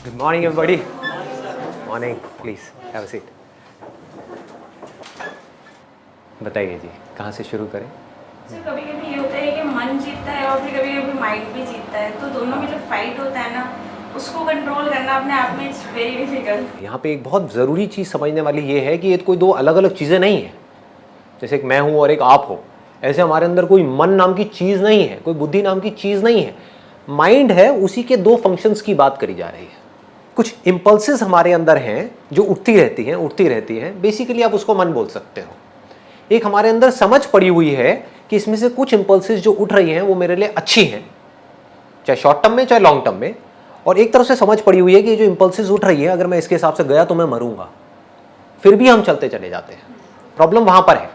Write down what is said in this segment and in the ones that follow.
Good morning, everybody. Morning. Please have a seat. बताइए जी, कहाँ से शुरू करें? सर कभी कभी ये होता है कि मन जीतता है और फिर कभी कभी माइंड भी जीतता है, तो दोनों में जो फाइट होता है ना, उसको कंट्रोल करना अपने आप में इट्स वेरी डिफिकल्ट। यहाँ पे एक बहुत ज़रूरी चीज़ समझने वाली ये है कि ये कोई दो अलग अलग चीज़ें नहीं है। जैसे एक मैं हूँ और एक आप हो, ऐसे हमारे अंदर कोई मन नाम की चीज़ नहीं है, कोई बुद्धि नाम की चीज़ नहीं है। माइंड है, उसी के दो फंक्शंस की बात करी जा रही है। कुछ इम्पल्सेस हमारे अंदर हैं जो उठती रहती हैं। बेसिकली आप उसको मन बोल सकते हो। एक हमारे अंदर समझ पड़ी हुई है कि इसमें से कुछ इम्पल्सेस जो उठ रही हैं वो मेरे लिए अच्छी हैं, चाहे शॉर्ट टर्म में चाहे लॉन्ग टर्म में। और एक तरफ से समझ पड़ी हुई है कि जो इम्पल्सेस उठ रही है अगर मैं इसके हिसाब से गया तो मैं मरूंगा, फिर भी हम चलते चले जाते हैं। प्रॉब्लम वहां पर है।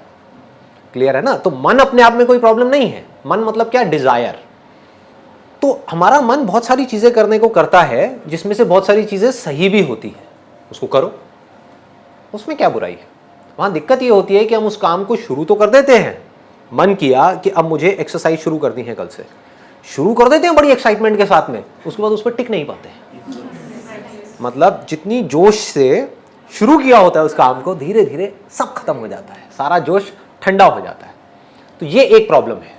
क्लियर है ना? तो मन अपने आप में कोई प्रॉब्लम नहीं है। मन मतलब क्या? डिजायर। तो हमारा मन बहुत सारी चीजें करने को करता है, जिसमें से बहुत सारी चीजें सही भी होती है। उसको करो, उसमें क्या बुराई है? वहां दिक्कत ये होती है कि हम उस काम को शुरू तो कर देते हैं। मन किया कि अब मुझे एक्सरसाइज शुरू करनी है, कल से शुरू कर देते हैं बड़ी एक्साइटमेंट के साथ में, उसके बाद उस पर टिक नहीं पाते हैं। मतलब जितनी जोश से शुरू किया होता है उस काम को, धीरे धीरे सब खत्म हो जाता है, सारा जोश ठंडा हो जाता है। तो ये एक प्रॉब्लम है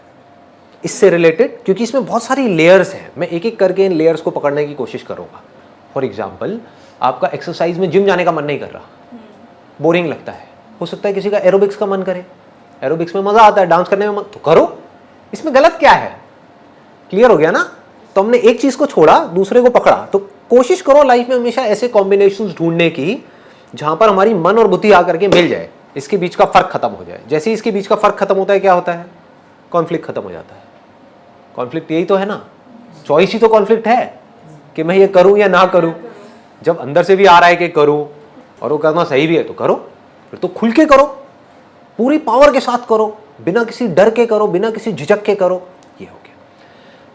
इससे रिलेटेड, क्योंकि इसमें बहुत सारी लेयर्स हैं। मैं एक एक करके इन लेयर्स को पकड़ने की कोशिश करूंगा। फॉर एग्जाम्पल, आपका एक्सरसाइज में जिम जाने का मन नहीं कर रहा, बोरिंग लगता है। हो सकता है किसी का एरोबिक्स का मन करे, एरोबिक्स में मजा आता है, डांस करने में मन, तो करो। इसमें गलत क्या है? क्लियर हो गया ना? तो हमने एक चीज को छोड़ा, दूसरे को पकड़ा। तो कोशिश करो लाइफ में हमेशा ऐसे कॉम्बिनेशंस ढूंढने की जहां पर हमारी मन और बुद्धि आकर के मिल जाए, इसके बीच का फर्क खत्म हो जाए। जैसे ही इसके बीच का फर्क खत्म होता है, क्या होता है? कॉन्फ्लिक्ट खत्म हो जाता है। कॉन्फ्लिक्ट यही तो है ना, चॉइस ही तो कॉन्फ्लिक्ट है कि मैं ये करूं या ना करूं। जब अंदर से भी आ रहा है कि करूं और वो करना सही भी है तो करो, फिर तो खुल के करो, पूरी पावर के साथ करो, बिना किसी डर के करो, बिना किसी झिझक के करो। ये हो गया।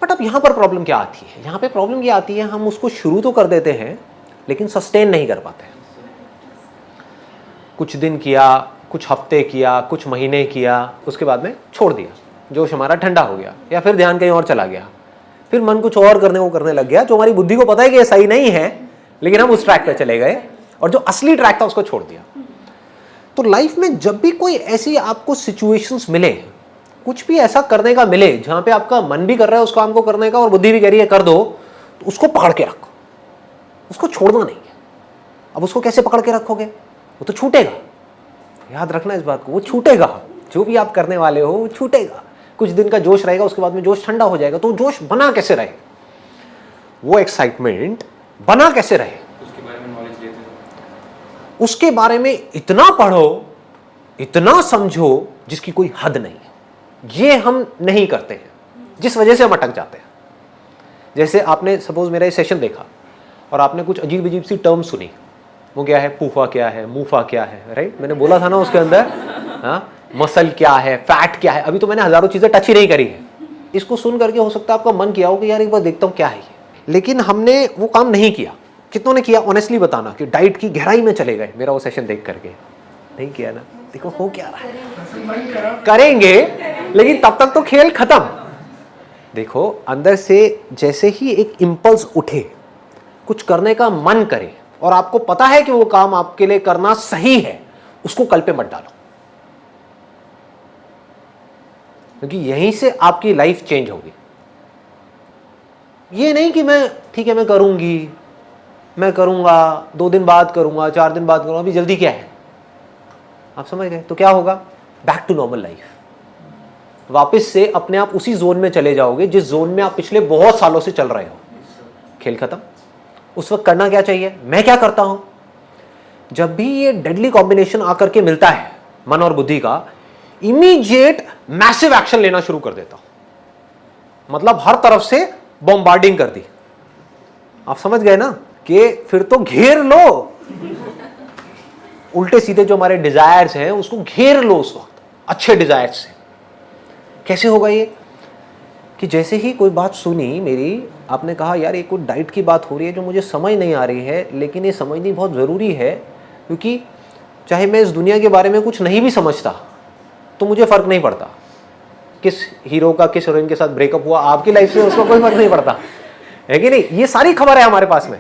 बट अब यहां पर प्रॉब्लम क्या आती है? यहां पे प्रॉब्लम ये आती है, हम उसको शुरू तो कर देते हैं लेकिन सस्टेन नहीं कर पाते। कुछ दिन किया, कुछ हफ्ते किया, कुछ महीने किया, उसके बाद में छोड़ दिया, जोश हमारा ठंडा हो गया, या फिर ध्यान कहीं और चला गया, फिर मन कुछ और करने लग गया, जो हमारी बुद्धि को पता है कि ये सही नहीं है, लेकिन हम उस ट्रैक पे चले गए और जो असली ट्रैक था उसको छोड़ दिया। तो लाइफ में जब भी कोई ऐसी आपको सिचुएशंस मिले, कुछ भी ऐसा करने का मिले जहां पे आपका मन भी कर रहा है उस काम को करने का और बुद्धि भी कह रही है कर दो, तो उसको पकड़ के रखो, उसको छोड़ना नहीं है। अब उसको कैसे पकड़ के रखोगे? वो तो छूटेगा। याद रखना इस बात को, वो छूटेगा। जो भी आप करने वाले हो वो छूटेगा। कुछ दिन का जोश रहेगा, उसके बाद में जोश ठंडा हो जाएगा। तो जोश बना कैसे रहे? वो एक्साइटमेंट बना कैसे रहे? उसके बारे में नॉलेज लेते हैं। उसके बारे में इतना पढ़ो, इतना समझो जिसकी कोई हद नहीं है। ये हम नहीं करते हैं, जिस वजह से हम अटक जाते हैं। जैसे आपने सपोज मेरा ये सेशन देखा और आपने कुछ अजीब अजीब सी टर्म सुनी। वो क्या है? फूफा क्या है, मूफा क्या है, राइट? मैंने बोला था ना उसके अंदर, हाँ, मसल क्या है, फैट क्या है। अभी तो मैंने हजारों चीजें टच ही नहीं करी है। इसको सुन करके हो सकता है आपका मन किया हो कि यार एक बार देखता हूँ क्या है ये, लेकिन हमने वो काम नहीं किया। कितनों ने किया? ऑनेस्टली बताना कि डाइट की गहराई में चले गए मेरा वो सेशन देख करके। नहीं किया ना? देखो हो क्या रहा है। करेंगे लेकिन तब तक तो खेल खत्म। देखो अंदर से जैसे ही एक इंपल्स उठे, कुछ करने का मन करे और आपको पता है कि वो काम आपके लिए करना सही है, उसको कल पे मत डालो, क्योंकि यहीं से आपकी लाइफ चेंज होगी। ये नहीं कि मैं ठीक है मैं करूंगी, मैं करूंगा, 2 दिन बाद करूंगा, 4 दिन बाद करूंगा, अभी जल्दी क्या है? आप समझ गए? तो क्या होगा? Back to normal life. वापस से अपने आप उसी जोन में चले जाओगे जिस जोन में आप पिछले बहुत सालों से चल रहे हो। खेल खत्म। उस वक्त करना क्या चाहिए? मैं क्या करता हूं, जब भी ये डेडली कॉम्बिनेशन आकर के मिलता है मन और बुद्धि का, इमीडिएट मैसिव एक्शन लेना शुरू कर देता हूं। मतलब हर तरफ से बॉम्बार्डिंग कर दी। आप समझ गए ना कि फिर तो घेर लो, उल्टे सीधे जो हमारे डिजायर्स हैं उसको घेर लो उस वक्त अच्छे डिजायर्स से। कैसे होगा ये? कि जैसे ही कोई बात सुनी मेरी, आपने कहा यार एक कोई डाइट की बात हो रही है जो मुझे समझ नहीं आ रही है, लेकिन ये समझनी बहुत ज़रूरी है, क्योंकि चाहे मैं इस दुनिया के बारे में कुछ नहीं भी समझता तो मुझे फ़र्क नहीं पड़ता किस हीरो का किस हीरोइन के साथ ब्रेकअप हुआ, आपकी लाइफ से उसको कोई फ़र्क नहीं पड़ता, है कि नहीं? ये सारी खबर है हमारे पास में।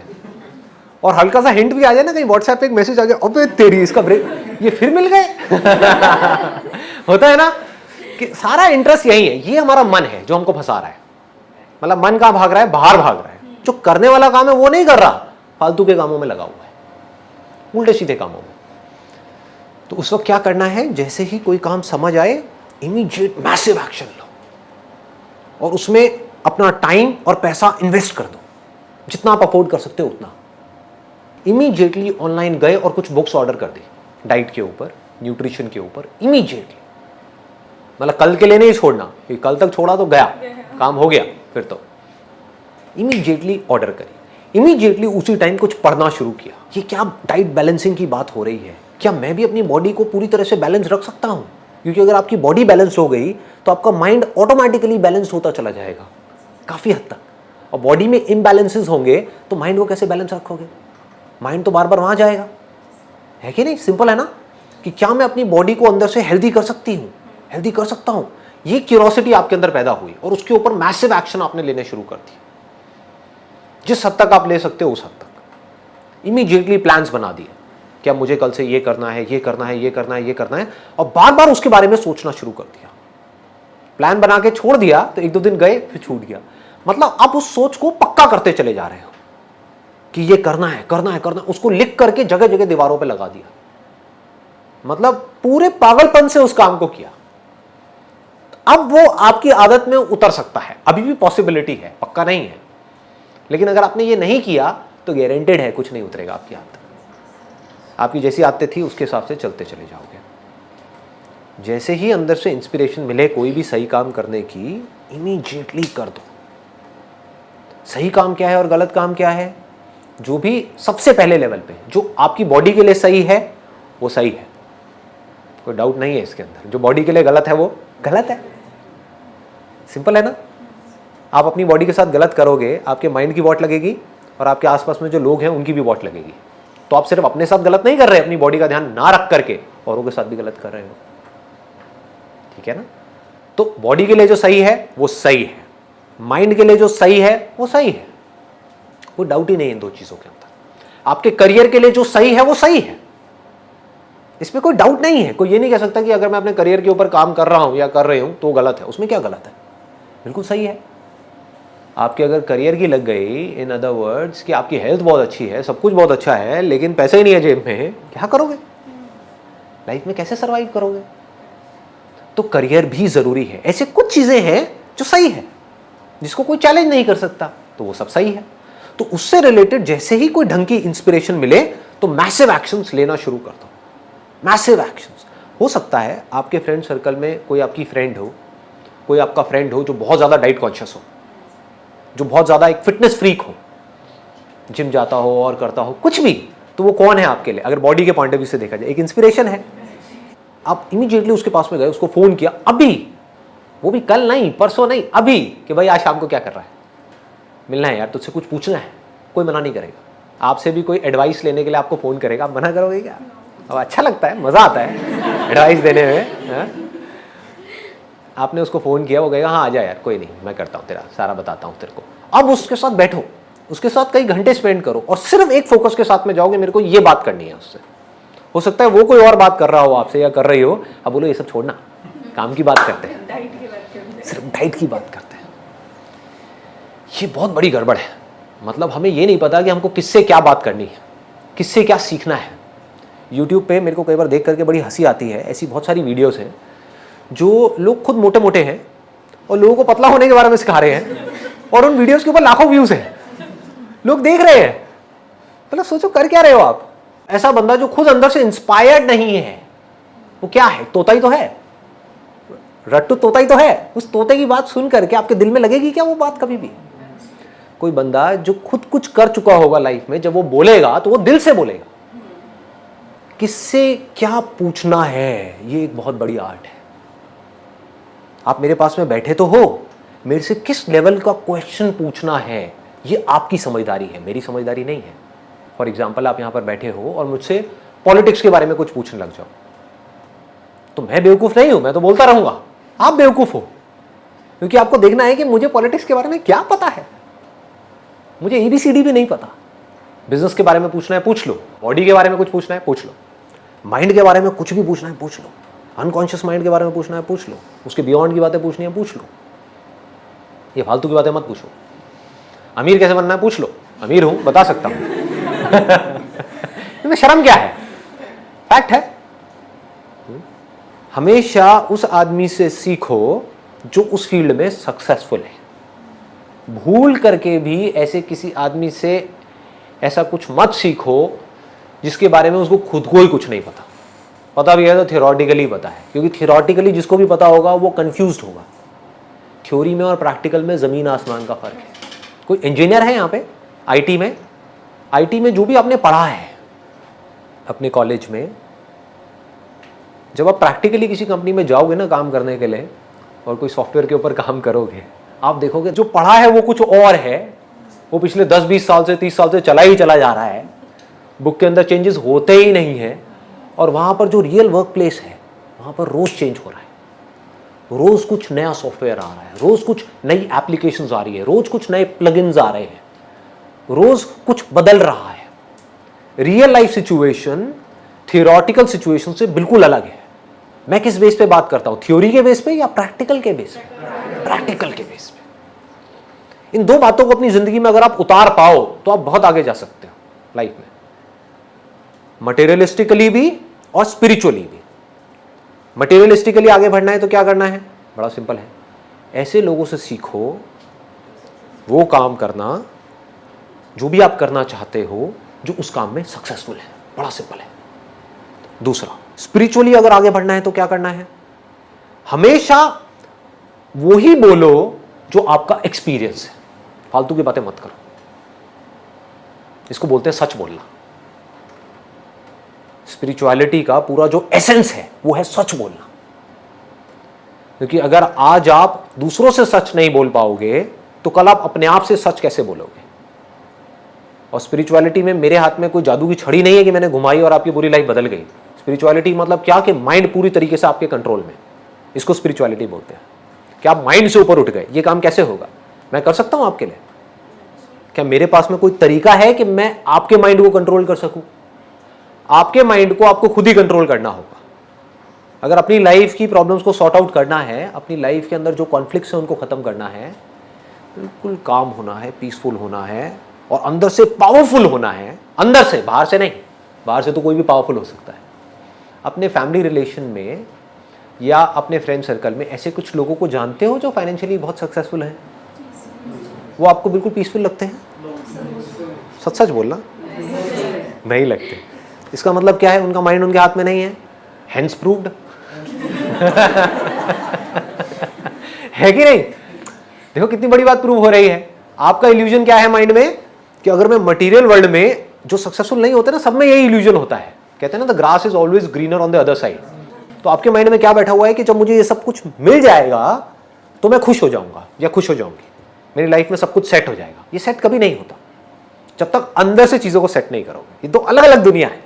और हल्का सा हिंट भी आ जाए ना, कहीं व्हाट्सएप पे एक मैसेज आ गया, अबे तेरी इसका ब्रेक, ये फिर मिल गए। होता है ना कि सारा इंटरेस्ट यही है, ये हमारा मन है जो हमको फंसा रहा है। मतलब मन कहाँ भाग रहा है? बाहर भाग रहा है। जो करने वाला काम है वो नहीं कर रहा, फालतू के कामों में लगा हुआ है, उल्टे सीधे कामों में। तो उस वक्त क्या करना है? जैसे ही कोई काम समझ आए, इमीडिएट मैसिव एक्शन लो और उसमें अपना टाइम और पैसा इन्वेस्ट कर दो, जितना आप अफोर्ड कर सकते हो उतना। इमीडिएटली ऑनलाइन गए और कुछ बुक्स ऑर्डर कर दी, डाइट के ऊपर, न्यूट्रिशन के ऊपर, इमीडिएटली। मतलब कल के लिए नहीं छोड़ना, कि कल तक छोड़ा तो गया, काम हो गया फिर तो। इमीडिएटली ऑर्डर करी, इमीडिएटली उसी टाइम कुछ पढ़ना शुरू किया। ये क्या डाइट बैलेंसिंग की बात हो रही है? क्या मैं भी अपनी बॉडी को पूरी तरह से बैलेंस रख सकता हूं? क्योंकि अगर आपकी बॉडी बैलेंस हो गई तो आपका माइंड ऑटोमेटिकली बैलेंस होता चला जाएगा काफी हद तक। और बॉडी में इम्बैलेंसेस होंगे तो माइंड को कैसे बैलेंस रखोगे? माइंड तो बार बार वहां जाएगा, है कि नहीं? सिंपल है ना कि क्या मैं अपनी बॉडी को अंदर से हेल्दी कर सकती हूँ, हेल्दी कर सकता हूँ? ये क्यूरोसिटी आपके अंदर पैदा हुई और उसके ऊपर मैसिव एक्शन आपने लेने शुरू कर दिए। जिस हद तक आप ले सकते हो उस हद तक इमीडिएटली प्लान्स बना दिए, क्या मुझे कल से ये करना है, ये करना है, ये करना है, ये करना है, और बार बार उसके बारे में सोचना शुरू कर दिया। प्लान बना के छोड़ दिया तो एक दो दिन गए फिर छूट गया। मतलब आप उस सोच को पक्का करते चले जा रहे हो कि ये करना है, करना है, करना है। उसको लिख करके जगह जगह दीवारों पे लगा दिया, मतलब पूरे पागलपन से उस काम को किया। अब वो आपकी आदत में उतर सकता है, अभी भी पॉसिबिलिटी है, पक्का नहीं है। लेकिन अगर आपने ये नहीं किया तो गारंटेड है कुछ नहीं उतरेगा आपकी आदत। आपकी जैसी आदतें थी उसके हिसाब से चलते चले जाओगे। जैसे ही अंदर से इंस्पिरेशन मिले कोई भी सही काम करने की, इमीडिएटली कर दो। सही काम क्या है और गलत काम क्या है? जो भी सबसे पहले लेवल पे जो आपकी बॉडी के लिए सही है वो सही है, कोई डाउट नहीं है इसके अंदर। जो बॉडी के लिए गलत है वो गलत है, सिंपल है ना। आप अपनी बॉडी के साथ गलत करोगे, आपके माइंड की वॉट लगेगी और आपके आसपास में जो लोग हैं उनकी भी वॉट लगेगी। तो आप सिर्फ अपने साथ गलत नहीं कर रहे, अपनी बॉडी का ध्यान ना रख करके औरों के साथ भी गलत कर रहे हो, ठीक है ना। तो बॉडी के लिए जो सही है वो सही है, माइंड के लिए जो सही है वो सही है, कोई डाउट ही नहीं है इन दो चीजों के अंदर। आपके करियर के लिए जो सही है वो सही है, इसमें कोई डाउट नहीं है। कोई ये नहीं कह सकता कि अगर मैं अपने करियर के ऊपर काम कर रहा हूं या कर रही हूं तो गलत है। उसमें क्या गलत है? बिल्कुल सही है। आपके अगर करियर की लग गई, इन अदर वर्ड्स कि आपकी हेल्थ बहुत अच्छी है, सब कुछ बहुत अच्छा है, लेकिन पैसे ही नहीं है जेब में, क्या करोगे? लाइफ में कैसे सर्वाइव करोगे? तो करियर भी जरूरी है। ऐसे कुछ चीजें हैं जो सही है, जिसको कोई चैलेंज नहीं कर सकता, तो वो सब सही है। तो उससे रिलेटेड जैसे ही कोई ढंग की इंस्पिरेशन मिले तो मैसिव एक्शंस लेना शुरू कर दो। मैसिव एक्शंस हो सकता है आपके फ्रेंड सर्कल में कोई आपकी फ्रेंड हो, कोई आपका फ्रेंड हो जो बहुत ज्यादा डाइट कॉन्शियस हो, जो बहुत ज्यादा एक फिटनेस फ्रीक हो, जिम जाता हो और करता हो कुछ भी। तो वो कौन है आपके लिए? अगर बॉडी के पॉइंट ऑफ व्यू से देखा जाए एक इंस्पिरेशन है। आप इमीडिएटली उसके पास में गए, उसको फोन किया अभी, वो भी कल नहीं, परसों नहीं, अभी, कि भाई आज शाम को क्या कर रहा है, मिलना है यार, तुझसे कुछ पूछना है। कोई मना नहीं करेगा। आपसे भी कोई एडवाइस लेने के लिए आपको फोन करेगा, आप मना करोगे क्या? अब अच्छा लगता है, मजा आता है एडवाइस देने में, है? आपने उसको फोन किया, वो कहेगा हाँ आ जा यार, कोई नहीं, मैं करता हूँ, तेरा सारा बताता हूँ तेरे को। अब उसके साथ बैठो, उसके साथ कई घंटे स्पेंड करो और सिर्फ एक फोकस के साथ में जाओगे, मेरे को ये बात करनी है उससे। हो सकता है वो कोई और बात कर रहा हो आपसे या कर रही हो, अब बोलो ये सब छोड़ना, काम की बात करते हैं, सिर्फ डाइट की बात करते हैं। ये बहुत बड़ी गड़बड़ है। मतलब हमें ये नहीं पता कि हमको किससे क्या बात करनी है, किससे क्या सीखना है। यूट्यूब पे मेरे को कई बार देख करके बड़ी हंसी आती है, ऐसी बहुत सारी वीडियोस हैं जो लोग खुद मोटे मोटे हैं और लोगों को पतला होने के बारे में सिखा रहे हैं, और उन वीडियोस के ऊपर लाखों व्यूज हैं, लोग देख रहे हैं। मतलब सोचो कर क्या रहे हो आप? ऐसा बंदा जो खुद अंदर से इंस्पायर्ड नहीं है, वो क्या है? तोता ही तो है, रट्टू तोता ही तो है। उस तोते की बात सुन करके आपके दिल में लगेगी क्या वो बात कभी भी? कोई बंदा जो खुद कुछ कर चुका होगा लाइफ में, जब वो बोलेगा तो वो दिल से बोलेगा। किससे क्या पूछना है, ये एक बहुत बड़ी आर्ट है। आप मेरे पास में बैठे तो हो, मेरे से किस लेवल का क्वेश्चन पूछना है, ये आपकी समझदारी है, मेरी समझदारी नहीं है। फॉर एग्जाम्पल, आप यहां पर बैठे हो और मुझसे पॉलिटिक्स के बारे में कुछ पूछने लग जाओ, तो मैं बेवकूफ नहीं हूं, मैं तो बोलता रहूंगा। आप बेवकूफ हो, क्योंकि आपको देखना है कि मुझे पॉलिटिक्स के बारे में क्या पता है। मुझे एबीसीडी भी नहीं पता, बिजनेस के बारे में पूछना है पूछ लो, बॉडी के बारे में कुछ पूछना है पूछ लो, माइंड के बारे में कुछ भी पूछना है पूछ लो, अनकॉन्शियस माइंड के बारे में पूछना है पूछ लो, उसके बियॉन्ड की बातें पूछनी है पूछ लो। ये फालतू की बातें मत पूछो। अमीर कैसे बनना है पूछ लो, अमीर हूं बता सकता हूं। इसमें शर्म क्या है, फैक्ट है। हमेशा उस आदमी से सीखो जो उस फील्ड में सक्सेसफुल है। भूल करके भी ऐसे किसी आदमी से ऐसा कुछ मत सीखो जिसके बारे में उसको खुद को ही कुछ नहीं पता। पता भी है तो थियोरटिकली पता है, क्योंकि थियोरटिकली जिसको भी पता होगा वो कंफ्यूज्ड होगा। थ्योरी में और प्रैक्टिकल में ज़मीन आसमान का फ़र्क है। कोई इंजीनियर है यहाँ पे आईटी में जो भी आपने पढ़ा है अपने कॉलेज में, जब आप प्रैक्टिकली किसी कंपनी में जाओगे ना काम करने के लिए और कोई सॉफ्टवेयर के ऊपर काम करोगे, आप देखोगे जो पढ़ा है वो कुछ और है, वो पिछले 10-20 साल से 30 साल से चला ही चला जा रहा है, बुक के अंदर चेंजेस होते ही नहीं है। और वहाँ पर जो रियल वर्क प्लेस है वहाँ पर रोज़ चेंज हो रहा है, रोज़ कुछ नया सॉफ्टवेयर आ रहा है, रोज़ कुछ नई एप्लीकेशंस आ रही है, रोज़ कुछ नए प्लगइन्स आ रहे हैं, रोज़ कुछ बदल रहा है। Real life situation theoretical situation से बिल्कुल अलग है। मैं किस बेस पे बात करता हूँ, थ्योरी के बेस पे या प्रैक्टिकल के बेस पे? प्रैक्टिकल के बेस पे। इन दो बातों को अपनी जिंदगी में अगर आप उतार पाओ तो आप बहुत आगे जा सकते हो लाइफ में, मटेरियलिस्टिकली भी और स्पिरिचुअली भी। मटेरियलिस्टिकली आगे बढ़ना है तो क्या करना है, बड़ा सिंपल है, ऐसे लोगों से सीखो वो काम करना जो भी आप करना चाहते हो जो उस काम में सक्सेसफुल है, बड़ा सिंपल है। दूसरा, स्पिरिचुअली अगर आगे बढ़ना है तो क्या करना है, हमेशा वो ही बोलो जो आपका एक्सपीरियंस है, फालतू की बातें मत करो। इसको बोलते हैं सच बोलना। स्पिरिचुअलिटी का पूरा जो एसेंस है वो है सच बोलना। क्योंकि अगर आज आप दूसरों से सच नहीं बोल पाओगे तो कल आप अपने आप से सच कैसे बोलोगे। और स्पिरिचुअलिटी में मेरे हाथ में कोई जादू की छड़ी नहीं है कि मैंने घुमाई और आपकी पूरी लाइफ बदल गई। स्पिरिचुअलिटी मतलब क्या कि माइंड पूरी तरीके से आपके कंट्रोल में, इसको स्पिरिचुअलिटी बोलते हैं। क्या आप माइंड से ऊपर उठ गए, ये काम कैसे होगा, मैं कर सकता हूं आपके लिए? क्या मेरे पास में कोई तरीका है कि मैं आपके माइंड को कंट्रोल कर सकूं? आपके माइंड को आपको खुद ही कंट्रोल करना होगा। अगर अपनी लाइफ की प्रॉब्लम्स को सॉर्ट आउट करना है, अपनी लाइफ के अंदर जो कॉन्फ्लिक्ट्स हैं उनको खत्म करना है, बिल्कुल काम होना है, पीसफुल होना है और अंदर से पावरफुल होना है। अंदर से, बाहर से नहीं। बाहर से तो कोई भी पावरफुल हो सकता है। अपने फैमिली रिलेशन में या अपने फ्रेंड सर्कल में ऐसे कुछ लोगों को जानते हो जो फाइनेंशियली बहुत सक्सेसफुल हैं? वो आपको बिल्कुल पीसफुल लगते हैं? सच सच बोलना, नहीं लगते। इसका मतलब क्या है, उनका माइंड उनके हाथ में नहीं है। Hence proved. है कि नहीं? देखो कितनी बड़ी बात प्रूव हो रही है। आपका इल्यूजन क्या है माइंड में कि अगर मैं मटेरियल वर्ल्ड में, जो सक्सेसफुल नहीं होते ना, सब में यही इल्यूजन होता है। कहते हैं ना, the grass is always greener on the other side. तो आपके माइंड में क्या बैठा हुआ है कि जब मुझे ये सब कुछ मिल जाएगा तो मैं खुश हो जाऊंगा या खुश हो जाऊंगी, मेरी लाइफ में सब कुछ सेट हो जाएगा। ये सेट कभी नहीं होता जब तक अंदर से चीजों को सेट नहीं करोगे। ये दो अलग अलग दुनिया है।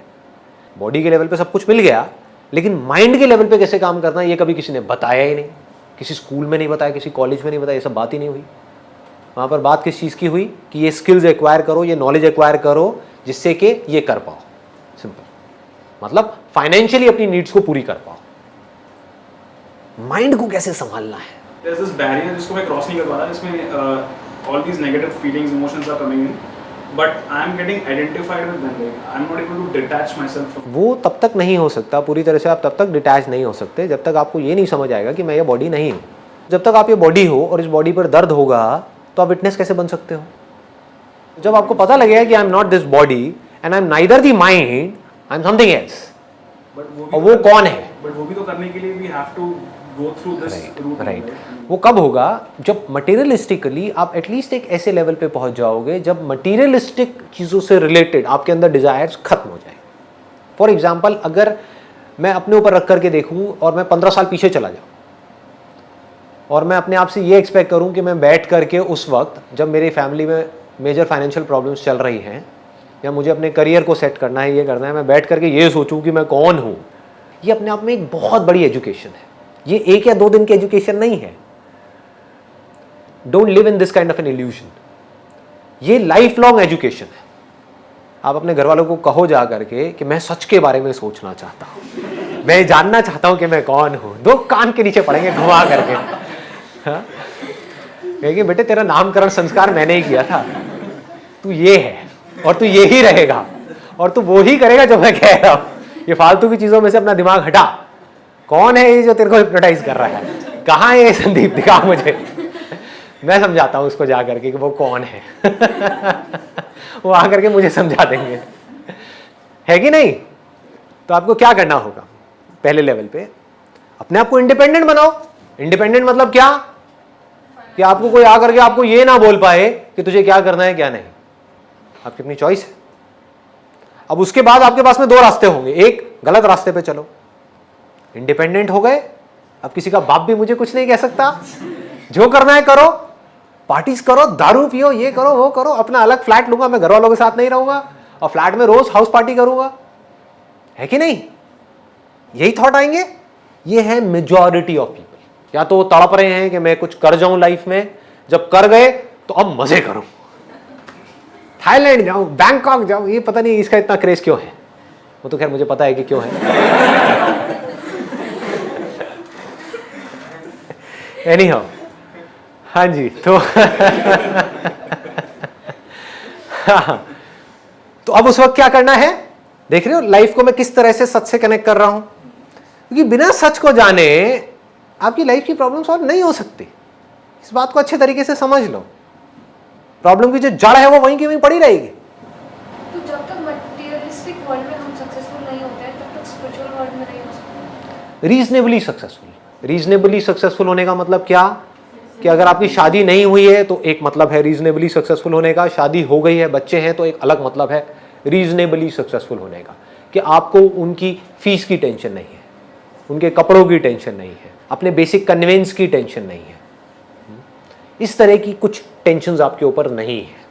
बॉडी के लेवल पे सब कुछ मिल गया, लेकिन माइंड के लेवल पे कैसे काम करना है ये कभी किसी ने बताया ही नहीं। किसी स्कूल में नहीं बताया, किसी कॉलेज में नहीं बताया, ये सब बात ही नहीं हुई। वहाँ पर बात किस चीज़ की हुई कि ये स्किल्स एक्वायर करो, ये नॉलेज एक्वायर करो, जिससे कि ये कर पाओ। सिंपल, मतलब फाइनेंशियली अपनी नीड्स को पूरी कर पाओ। माइंड को कैसे संभालना है, There's this barrier जिसको मैं क्रॉस नहीं कर पा रहा, जिसमें all these negative feelings, emotions are coming in, but I'm getting identified with them. Like I'm not able to detach myself from. वो तब तक नहीं हो सकता पूरी तरह से। आप तब तक डिटैच नहीं हो सकते जब तक आपको ये नहीं समझ आएगा कि मैं ये बॉडी नहीं हूँ। जब तक आप ये बॉडी हो और इस बॉडी पर दर्द होगा तो आप विटनेस कैसे बन सकते हो? जब आपको पता लगेगा कि I am not this body and I am neither the mind, I am something else, और वो कौन है? बट वो भी तो करने के लिए we have to go through this route. Right. वो कब होगा? जब मटेरियलिस्टिकली आप एटलीस्ट एक ऐसे लेवल पे पहुंच जाओगे जब मटेरियलिस्टिक चीज़ों से रिलेटेड आपके अंदर डिजायर्स खत्म हो जाए। फॉर एग्जाम्पल, अगर मैं अपने ऊपर रख करके देखूं और मैं 15 साल पीछे चला जाऊं और मैं अपने आप से ये एक्सपेक्ट करूं कि मैं बैठ करके उस वक्त जब मेरी फैमिली में मेजर फाइनेंशियल प्रॉब्लम्स चल रही हैं या मुझे अपने करियर को सेट करना है, ये करना है, मैं बैठ करके ये सोचूं कि मैं कौन हूं, ये अपने आप में एक बहुत बड़ी एजुकेशन है। ये 1 या 2 दिन की एजुकेशन नहीं है। Don't live in this kind of an illusion. ये लाइफ लॉन्ग एजुकेशन है। आप अपने घर वालों को कहो जा करके कि मैं सच के बारे में सोचना चाहता हूँ, मैं जानना चाहता हूँ कि मैं कौन हूँ। दो कान के नीचे पड़ेंगे घुमा करके। हाँ? कहेंगे बेटे तेरा नामकरण संस्कार मैंने ही किया था, तू ये है और तू ये ही रहेगा और तू वो ही करेगा जो मैं कह रहा हूँ। ये फालतू की चीजों में से अपना दिमाग हटा। कौन है ये जो तेरे को हिप्नोटाइज कर रहा है? कहाँ है ये संदीप? दिखा मुझे, मैं समझाता हूँ उसको जा करके कि वो कौन है। वो आकर के मुझे समझा देंगे, है कि नहीं? तो आपको क्या करना होगा? पहले लेवल पे अपने आप को इंडिपेंडेंट बनाओ। इंडिपेंडेंट मतलब क्या? कि आपको कोई आकर के आपको ये ना बोल पाए कि तुझे क्या करना है क्या नहीं। आपकी अपनी चॉइस है। अब उसके बाद आपके पास में दो रास्ते होंगे। एक, गलत रास्ते पे चलो, इंडिपेंडेंट हो गए, अब किसी का बाप भी मुझे कुछ नहीं कह सकता, जो करना है करो, पार्टीज करो, दारू पियो, ये करो वो करो, अपना अलग फ्लैट लूंगा, मैं घर वालों के साथ नहीं रहूंगा और फ्लैट में रोज हाउस पार्टी करूंगा, है कि नहीं? यही थॉट आएंगे। ये है मेजॉरिटी ऑफ पीपल। या तो वो तड़प रहे हैं कि मैं कुछ कर जाऊं लाइफ में, जब कर गए तो अब मजे करूं, थाईलैंड जाऊं, बैंकॉक जाऊं। ये पता नहीं इसका इतना क्रेज क्यों है, वो तो खैर मुझे पता है कि क्यों है। एनीहाउ, हाँ जी, तो तो अब उस वक्त क्या करना है? देख रहे हो लाइफ को मैं किस तरह से सच से कनेक्ट कर रहा हूं, क्योंकि बिना सच को जाने आपकी लाइफ की प्रॉब्लम सॉल्व नहीं हो सकती। इस बात को अच्छे तरीके से समझ लो। प्रॉब्लम की जो जड़ है वो वहीं की वहीं पड़ी रहेगी। तो जब तक मटेरियलिस्टिक वर्ल्ड में हम सक्सेसफुल नहीं होते हैं तब तक स्पिरिचुअल वर्ल्ड में नहीं हो सकते। Reasonably successful. रीजनेबली सक्सेसफुल होने का मतलब क्या? कि अगर आपकी शादी नहीं हुई है तो एक मतलब है रीजनेबली सक्सेसफुल होने का, शादी हो गई है, बच्चे हैं, तो एक अलग मतलब है रीजनेबली सक्सेसफुल होने का, कि आपको उनकी फीस की टेंशन नहीं है, उनके कपड़ों की टेंशन नहीं है, अपने बेसिक कन्वेंस की टेंशन नहीं है, इस तरह की कुछ टेंशन्स आपके ऊपर नहीं है।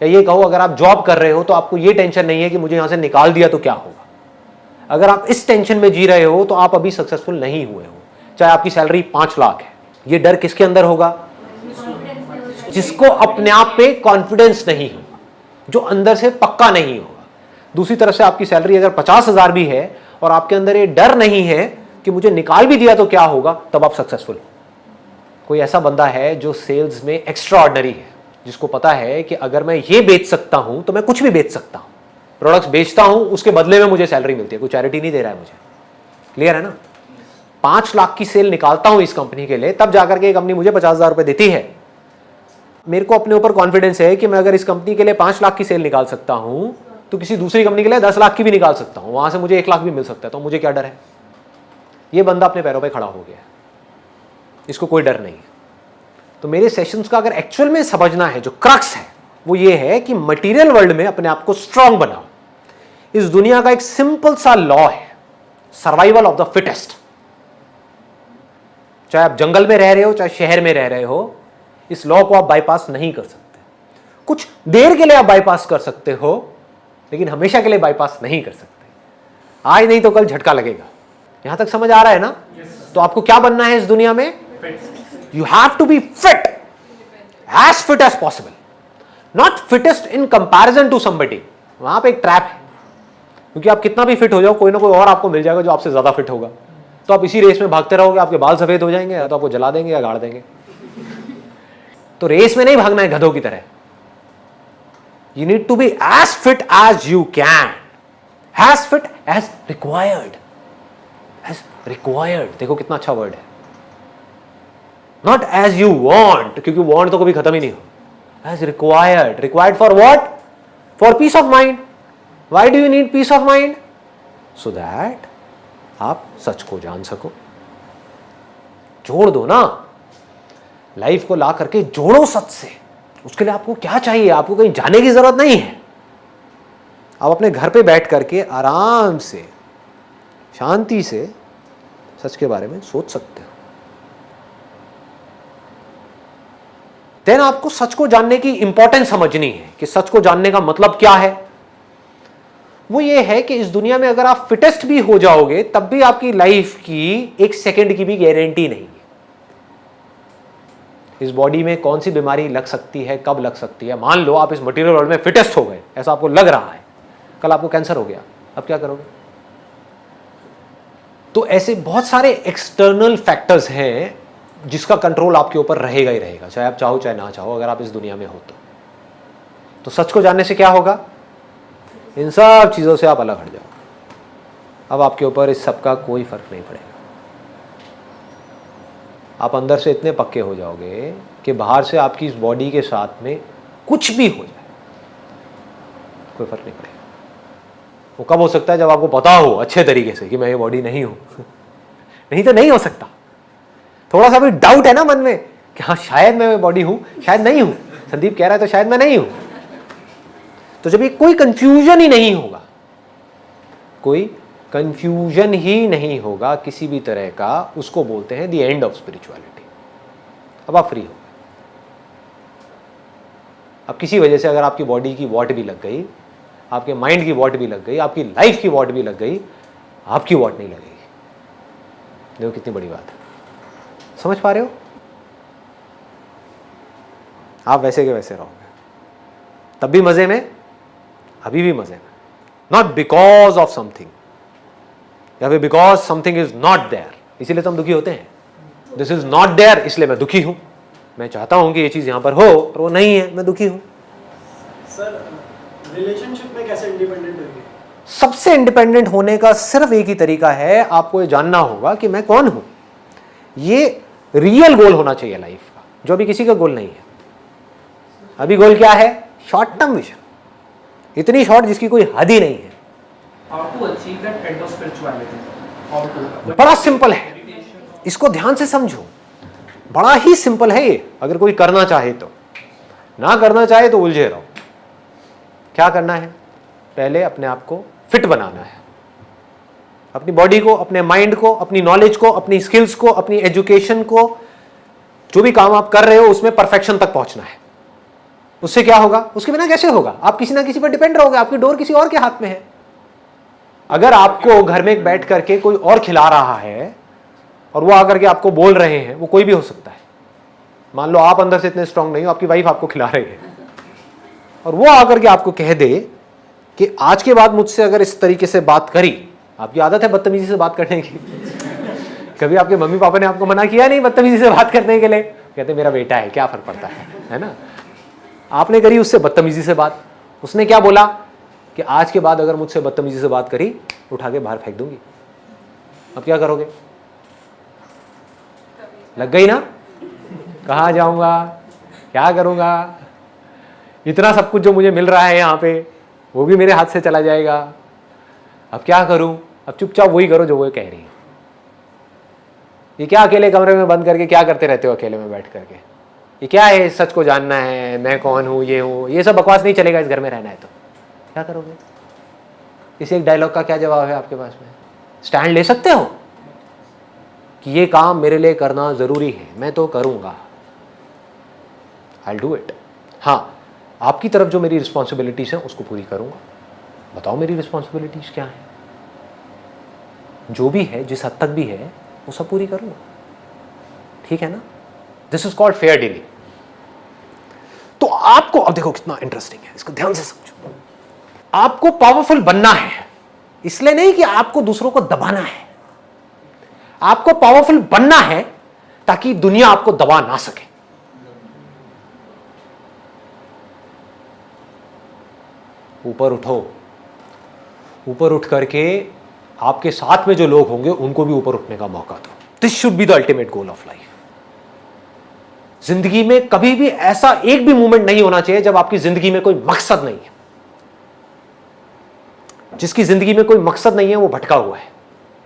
या ये कहो अगर आप जॉब कर रहे हो तो आपको ये टेंशन नहीं है कि मुझे यहाँ से निकाल दिया तो क्या होगा। अगर आप इस टेंशन में जी रहे हो तो आप अभी सक्सेसफुल नहीं हुए हो। चाहे आपकी सैलरी 5 लाख है, ये डर किसके अंदर होगा? जिसको अपने आप पे कॉन्फिडेंस नहीं होगा, जो अंदर से पक्का नहीं होगा। दूसरी तरफ से आपकी सैलरी अगर 50,000 भी है और आपके अंदर ये डर नहीं है कि मुझे निकाल भी दिया तो क्या होगा, तब आप सक्सेसफुल हो। कोई ऐसा बंदा है जो सेल्स में एक्स्ट्रा ऑर्डिनरी है, जिसको पता है कि अगर मैं ये बेच सकता हूं तो मैं कुछ भी बेच सकता हूं, प्रोडक्ट्स बेचता हूं, उसके बदले में मुझे सैलरी मिलती है, कोई चैरिटी नहीं दे रहा है मुझे। क्लियर है ना? 5 लाख की सेल निकालता हूं इस कंपनी के लिए, तब जाकर के कंपनी मुझे 50,000 रुपए देती है। मेरे को अपने ऊपर कॉन्फिडेंस है कि मैं अगर इस कंपनी के लिए 5 लाख की सेल निकाल सकता हूं तो किसी दूसरी कंपनी के लिए 10 लाख की भी निकाल सकता हूं, वहां से मुझे 1 लाख भी मिल सकता है, तो मुझे क्या डर है? ये बंदा अपने पैरों पे खड़ा हो गया, इसको कोई डर नहीं है। तो मेरे सेशंस का अगर एक्चुअल में समझना है, जो क्रक्स है वो ये है कि मटेरियल वर्ल्ड में अपने आप को स्ट्रांग बनाओ। इस दुनिया का एक सिंपल सा लॉ है, सर्वाइवल ऑफ द फिटेस्ट। चाहे आप जंगल में रह रहे हो, चाहे शहर में रह रहे हो, इस लॉ को आप बाईपास नहीं कर सकते। कुछ देर के लिए आप बाईपास कर सकते हो, लेकिन हमेशा के लिए बाईपास नहीं कर सकते। आज नहीं तो कल झटका लगेगा। यहां तक समझ आ रहा है ना? तो आपको क्या बनना है इस दुनिया में? You have to be fit, as fit as possible, not fittest in comparison to somebody. वहां पे एक ट्रैप है, क्योंकि आप कितना भी फिट हो जाओ, कोई ना कोई और आपको मिल जाएगा जो आपसे ज्यादा फिट होगा, तो आप इसी रेस में भागते रहोगे, आपके बाल सफेद हो जाएंगे, या तो आपको जला देंगे या गाड़ देंगे। तो रेस में नहीं भागना है गधों की तरह। You need to be as fit as you can, as fit as required. As required, देखो कितना अच्छा वर्ड है। नॉट एज यू वॉन्ट, क्योंकि वॉन्ट तो कभी खत्म ही नहीं हो। As required. Required for what? For peace of mind. Why do you need peace of mind? So that आप सच को जान सको। जोड़ दो ना, लाइफ को ला करके जोड़ो सच से। उसके लिए आपको क्या चाहिए? आपको कहीं जाने की जरूरत नहीं है। आप अपने घर पे बैठ करके आराम से, शांति से सच के बारे में सोच सकते हो। देन आपको सच को जानने की इंपॉर्टेंस समझनी है कि सच को जानने का मतलब क्या है। वो ये है कि इस दुनिया में अगर आप फिटेस्ट भी हो जाओगे तब भी आपकी लाइफ की 1 सेकंड की भी गारंटी नहीं है। इस बॉडी में कौन सी बीमारी लग सकती है, कब लग सकती है। मान लो आप इस मटेरियल वर्ल्ड में फिटेस्ट हो गए, ऐसा आपको लग रहा है, कल आपको कैंसर हो गया, अब क्या करोगे? तो ऐसे बहुत सारे एक्सटर्नल फैक्टर्स हैं जिसका कंट्रोल आपके ऊपर रहेगा ही रहेगा, चाहे आप चाहो चाहे ना चाहो, अगर आप इस दुनिया में हो तो सच को जानने से क्या होगा? इन सब चीज़ों से आप अलग हट जाओ। अब आपके ऊपर इस सब का कोई फर्क नहीं पड़ेगा। आप अंदर से इतने पक्के हो जाओगे कि बाहर से आपकी इस बॉडी के साथ में कुछ भी हो जाए कोई फर्क नहीं पड़ेगा। वो कब हो सकता है? जब आपको पता हो अच्छे तरीके से कि मैं ये बॉडी नहीं हूं। नहीं तो नहीं हो सकता। थोड़ा सा भी डाउट है ना मन में कि हाँ शायद मैं बॉडी हूं, शायद नहीं हूं, संदीप कह रहा है तो शायद मैं नहीं हूं। तो जब ये कोई कंफ्यूजन ही नहीं होगा, कोई कंफ्यूजन ही नहीं होगा किसी भी तरह का, उसको बोलते हैं द एंड ऑफ स्पिरिचुअलिटी। अब आप फ्री हो। अब किसी वजह से अगर आपकी बॉडी की वॉट भी लग गई, आपके माइंड की वॉट भी लग गई, आपकी लाइफ की वॉट भी लग गई, आपकी वॉट नहीं लगेगी। देखो कितनी बड़ी बात है। समझ पा रहे हो? आप वैसे के वैसे रहोगे, तब भी मजे में, अभी भी मजे में। नॉट बिकॉज ऑफ समथिंग, या फिर because something is not there, इसीलिए तो हम दुखी होते हैं। दिस इज नॉट देयर, इसलिए मैं दुखी हूं। मैं चाहता हूं कि ये चीज यहां पर हो और वो नहीं है, मैं दुखी हूं। सर रिलेशनशिप में कैसे इंडिपेंडेंट होंगे? सबसे इंडिपेंडेंट होने का सिर्फ एक ही तरीका है, आपको ये जानना होगा कि मैं कौन हूं। ये रियल गोल होना चाहिए लाइफ का, जो अभी किसी का गोल नहीं है। अभी गोल क्या है? शॉर्ट टर्म विजन, इतनी शॉर्ट जिसकी कोई हद ही नहीं है। How to achieve that end of spirituality? How to? बड़ा सिंपल है, इसको ध्यान से समझो। बड़ा ही सिंपल है ये। अगर कोई करना चाहे तो, ना करना चाहे तो उलझे रहो। क्या करना है? पहले अपने आप को फिट बनाना है, अपनी बॉडी को, अपने माइंड को, अपनी नॉलेज को, अपनी स्किल्स को, अपनी एजुकेशन को, जो भी काम आप कर रहे हो उसमें परफेक्शन तक पहुंचना है। उससे क्या होगा? उसके बिना कैसे होगा? आप किसी ना किसी पर डिपेंड रहोगे, आपकी डोर किसी और के हाथ में है। अगर आपको घर में बैठ करके कोई और खिला रहा है और वो आकर के आपको बोल रहे हैं, वो कोई भी हो सकता है। मान लो आप अंदर से इतने स्ट्रांग नहीं हो, आपकी वाइफ आपको खिला रही है और वो आकर के आपको कह दे कि आज के बाद मुझसे अगर इस तरीके से बात करी, आपकी आदत है बदतमीजी से बात करने की। कभी आपके मम्मी पापा ने आपको मना किया नहीं बदतमीजी से बात करने के लिए? कहते मेरा बेटा है, क्या फर्क पड़ता है ना। आपने करी उससे बदतमीजी से बात, उसने क्या बोला कि आज के बाद अगर मुझसे बदतमीजी से बात करी उठा के बाहर फेंक दूंगी। अब क्या करोगे? लग गई ना, कहाँ जाऊंगा, क्या करूंगा, इतना सब कुछ जो मुझे मिल रहा है यहाँ पे वो भी मेरे हाथ से चला जाएगा। अब क्या करूं? अब चुपचाप वही करो जो वो कह रही है। ये क्या अकेले कमरे में बंद करके क्या करते रहते हो अकेले में बैठ करके? ये क्या है? सच को जानना है, मैं कौन हूं, ये हूं, ये सब बकवास नहीं चलेगा। इस घर में रहना है तो क्या करोगे? इस एक डायलॉग का क्या जवाब है आपके पास में? स्टैंड ले सकते हो कि ये काम मेरे लिए करना जरूरी है, मैं तो करूंगा, आई विल डू इट। हाँ, आपकी तरफ जो मेरी रिस्पॉन्सिबिलिटीज हैं उसको पूरी करूंगा। बताओ मेरी रिस्पॉन्सिबिलिटीज क्या है? जो भी है, जिस हद तक भी है, वो सब पूरी करूंगा। ठीक है ना? This is called fair dealing. तो आपको अब देखो कितना इंटरेस्टिंग है, इसको ध्यान से समझो। आपको पावरफुल बनना है, इसलिए नहीं कि आपको दूसरों को दबाना है। आपको पावरफुल बनना है ताकि दुनिया आपको दबा ना सके। ऊपर उठो, ऊपर उठ करके आपके साथ में जो लोग होंगे उनको भी ऊपर उठने का मौका दो। This should be the ultimate goal of life. जिंदगी में कभी भी ऐसा एक भी मोमेंट नहीं होना चाहिए जब आपकी जिंदगी में कोई मकसद नहीं है। जिसकी जिंदगी में कोई मकसद नहीं है वो भटका हुआ है।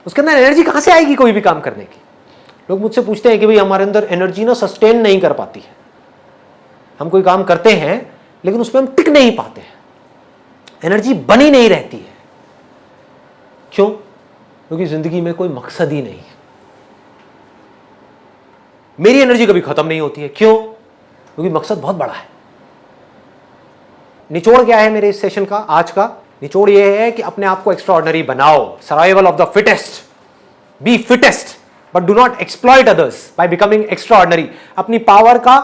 उसके अंदर एनर्जी कहां से आएगी कोई भी काम करने की? लोग मुझसे पूछते हैं कि भाई हमारे अंदर एनर्जी ना सस्टेन नहीं कर पाती है, हम कोई काम करते हैं लेकिन उसमें हम टिक नहीं पाते हैं, एनर्जी बनी नहीं रहती है। क्यों? क्योंकि जिंदगी में कोई मकसद ही नहीं है। मेरी एनर्जी कभी खत्म नहीं होती है। क्यों? क्योंकि मकसद बहुत बड़ा है। निचोड़ क्या है मेरे इस सेशन का, आज का निचोड़ यह है कि अपने आप को एक्स्ट्राऑर्डिनरी बनाओ। Survival of the fittest, be fittest but do not exploit others by becoming extraordinary. अपनी पावर का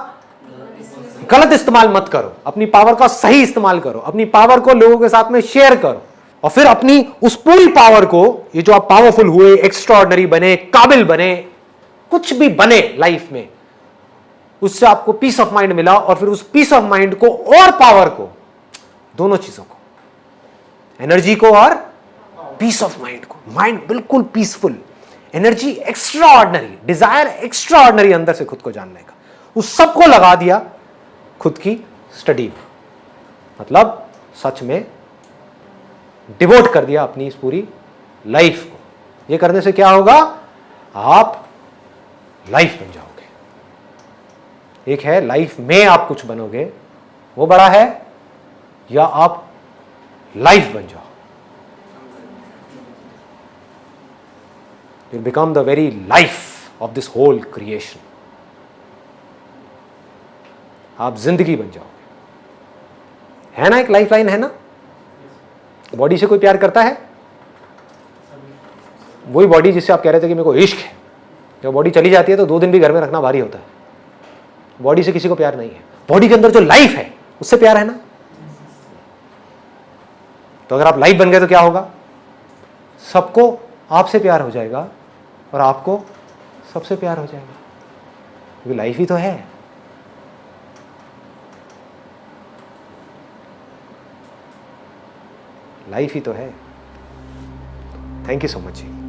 गलत इस्तेमाल मत करो, अपनी पावर का सही इस्तेमाल करो, अपनी पावर को लोगों के साथ में शेयर करो। और फिर अपनी उस पूरी पावर को, ये जो आप पावरफुल हुए, एक्स्ट्राऑर्डिनरी बने, काबिल बने, कुछ भी बने लाइफ में, उससे आपको पीस ऑफ माइंड मिला, और फिर उस पीस ऑफ माइंड को और पावर को, दोनों चीजों को, एनर्जी को और पीस ऑफ माइंड को, माइंड बिल्कुल peaceful, energy extraordinary, desire extraordinary अंदर से खुद को जानने का, उस सबको लगा दिया खुद की स्टडी में, मतलब सच में डिवोट कर दिया अपनी इस पूरी लाइफ को। ये करने से क्या होगा, आप लाइफ बन जाओगे। एक है लाइफ में आप कुछ बनोगे, वो बड़ा है, या आप लाइफ बन जाओ, you become the very life of this whole creation. आप जिंदगी बन जाओगे, है ना, एक लाइफ लाइन है ना। बॉडी से कोई प्यार करता है, वही बॉडी जिससे आप कह रहे थे कि मेरे को इश्क है, जब बॉडी चली जाती है तो 2 दिन भी घर में रखना भारी होता है। बॉडी से किसी को प्यार नहीं है, बॉडी के अंदर जो लाइफ है उससे प्यार है ना। तो अगर आप लाइफ बन गए तो क्या होगा, सबको आपसे प्यार हो जाएगा और आपको सबसे प्यार हो जाएगा, क्योंकि लाइफ ही तो है। लाइफ ही तो है। Thank you so much ji.